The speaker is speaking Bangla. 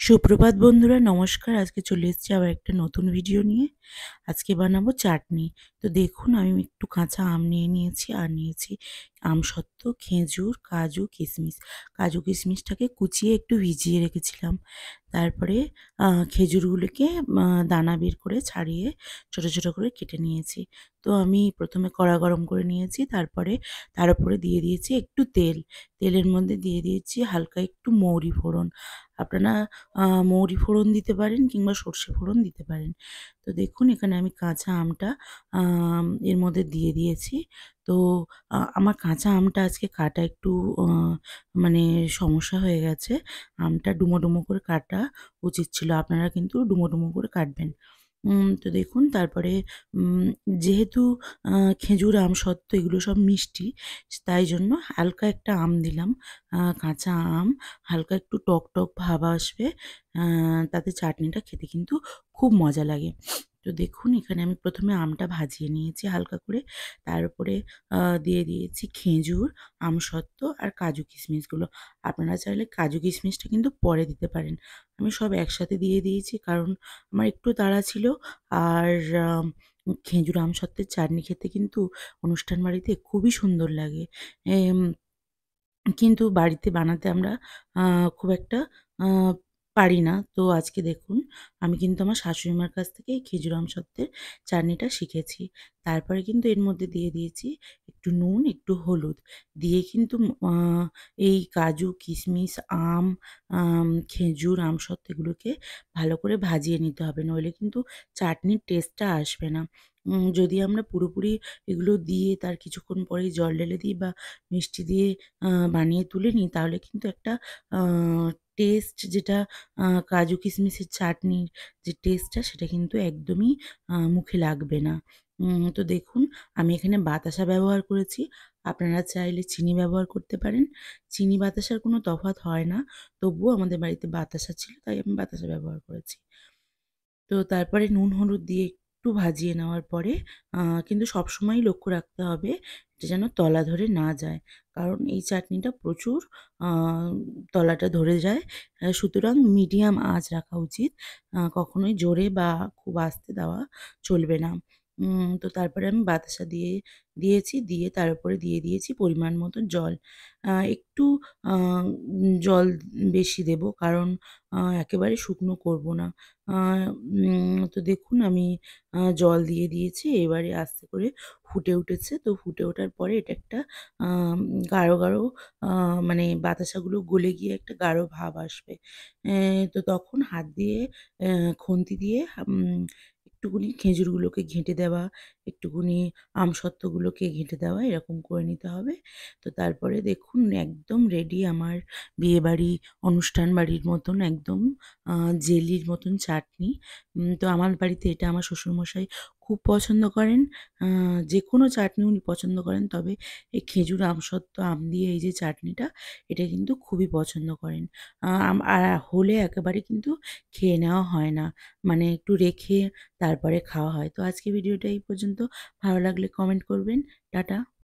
সুপ্রভাত বন্ধুরা, নমস্কার। আজকে চলে এসেছি আবার একটা নতুন ভিডিও নিয়ে। আজকে বানাবো চাটনি। তো দেখুন, আমি একটু কাঁচা আম নিয়ে নিয়েছি আর নিয়েছি আমসত্ত্ব, খেজুর, কাজু, কিশমিশ। কাজু কিশমিশটাকে কুচিয়ে একটু ভিজিয়ে রেখেছিলাম। তারপরে খেজুরগুলোকে দানা বের করে ছাড়িয়ে ছোট, ছোট করে কেটে নিয়েছি। তো আমি প্রথমে কড়া গরম করে নিয়েছি। তারপরে তার উপরে দিয়ে দিয়েছি একটু তেল। তেলের মধ্যে দিয়ে দিয়েছি হালকা একটু মৌরি ফোড়ন। আপনারা মৌরি ফোড়ন দিতে পারেন কিংবা সর্ষে ফোড়ন দিতে পারেন। তো দেখুন, এখানে আমি কাঁচা আমটা এর মধ্যে দিয়ে দিয়েছি। তো আমার কাঁচা আমটা আজকে কাটা একটু আ মানে সমস্যা হয়ে গেছে। আমটা ডুমো, ডুমো করে কাটা উচিত ছিল। আপনারা কিন্তু ডুমো, ডুমো করে কাটবেন। তো দেখুন, তারপরে উম যেহেতু আ খেজুর, আমসত্ত্ব এগুলো সব মিষ্টি, তাই জন্য হালকা একটা আম দিলাম। কাঁচা আম, হালকা একটু টক, টক ভাব আসবে। আ তাতে চাটনিটা খেতে কিন্তু খুব মজা লাগে। তো দেখুন, এখানে আমি প্রথমে আমটা ভাজিয়ে নিয়েছি হালকা করে। তার উপরে দিয়ে দিয়েছি খেজুর, আমসত্ত্ব আর কাজু কিশমিশগুলো। আপনারা চাইলে কাজু কিশমিশটা কিন্তু পরে দিতে পারেন। আমি সব একসাথে দিয়ে দিয়েছি, কারণ আমার একটু তাড়া ছিল। আর আম খেজুর আমসত্ত্বের চাটনি খেতে কিন্তু অনুষ্ঠান বাড়িতে খুবই সুন্দর লাগে। এম কিন্তু বাড়িতে বানাতে আমরা আ খুব একটা আ পারি না। তো আজকে দেখুন, আমি কিন্তু আমার শাশুড়ি মার কাছ থেকে এই খেজুর আমসত্ত্বের চাটনিটা শিখেছি। তারপরে কিন্তু এর মধ্যে দিয়ে দিয়েছি একটু নুন, একটু হলুদ। দিয়ে কিন্তু এই কাজু, কিশমিশ, আম, খেজুর, আমসত্ত্ব এগুলোকে ভালো করে ভাজিয়ে নিতে হবে। নইলে কিন্তু চাটনির টেস্টটা আসবে না। যদি আমরা পুরোপুরি এগুলো দিয়ে তার কিছুক্ষণ পরেই জল ঢেলে দিই বা মিষ্টি দিয়ে বানিয়ে তুলে নিই, তাহলে কিন্তু একটা আ টেস্ট, যেটা কাজু কিশমিশের চাটনির যে টেস্টটা, সেটা কিন্তু একদমই মুখে লাগবে না। তো দেখুন, আমি এখানে বাতাসা ব্যবহার করেছি। আপনারা চাইলে চিনি ব্যবহার করতে পারেন। চিনি বাতাসার কোনো তফাৎ হয় না। তবুও আমাদের বাড়িতে বাতাসা ছিল, তাই আমি বাতাসা ব্যবহার করেছি। তো তারপরে নুন হলুদ দিয়ে একটু ভাজিয়ে নেওয়ার পরে কিন্তু সবসময়ই লক্ষ্য রাখতে হবে এটা যেন তলা ধরে না যায়। কারণ এই চাটনিটা প্রচুর আ তলাটা ধরে যায়। সুতরাং মিডিয়াম আঁচ রাখা উচিত। কখনোই জোরে বা খুব আস্তে দেওয়া চলবে না। তো তারপরে আমি বাতাসা দিয়েছি। দিয়ে তার উপরে দিয়ে দিয়েছি পরিমাণ মতো জল। একটু আ জল বেশি দেব, কারণ একেবারে শুকনো করব না। আ তো দেখুন, আমি জল দিয়ে দিয়েছি। এবারে আস্তে করে ফুটে উঠেছে। তো ফুটে ওঠার পরে এটা একটা আম গাঢ়, গাঢ় আ মানে বাতাসাগুলো গলে গিয়ে একটা গাঢ় ভাব আসবে। তো তখন হাত দিয়ে খুন্তি দিয়ে একটুখানি খেজুরগুলোকে ঘেঁটে দেওয়া, একটুখানি আমসত্ত্বগুলোকে ঘেঁটে দেওয়া, এরকম করে নিতে হবে। তো তারপরে দেখুন, একদম রেডি আমার বিয়েবাড়ি, অনুষ্ঠান বাড়ির মতন একদম আ জেলির মতন চাটনি। তো আমার বাড়িতে এটা আমার শ্বশুরমশাই খুব পছন্দ করেন। আ যেকোনো চাটনি উনি পছন্দ করেন। তবে এই খেজুর, আমসত্ত্ব, আম দিয়ে এই যে চাটনিটা, এটা কিন্তু খুবই পছন্দ করেন। আর হলে একেবারে কিন্তু খেয়ে নেওয়া হয় না। মানে একটু রেখে তারপরে খাওয়া হয়। তো আজকের ভিডিওটা এই পর্যন্ত। ভালো লাগলে কমেন্ট করবেন। টাটা।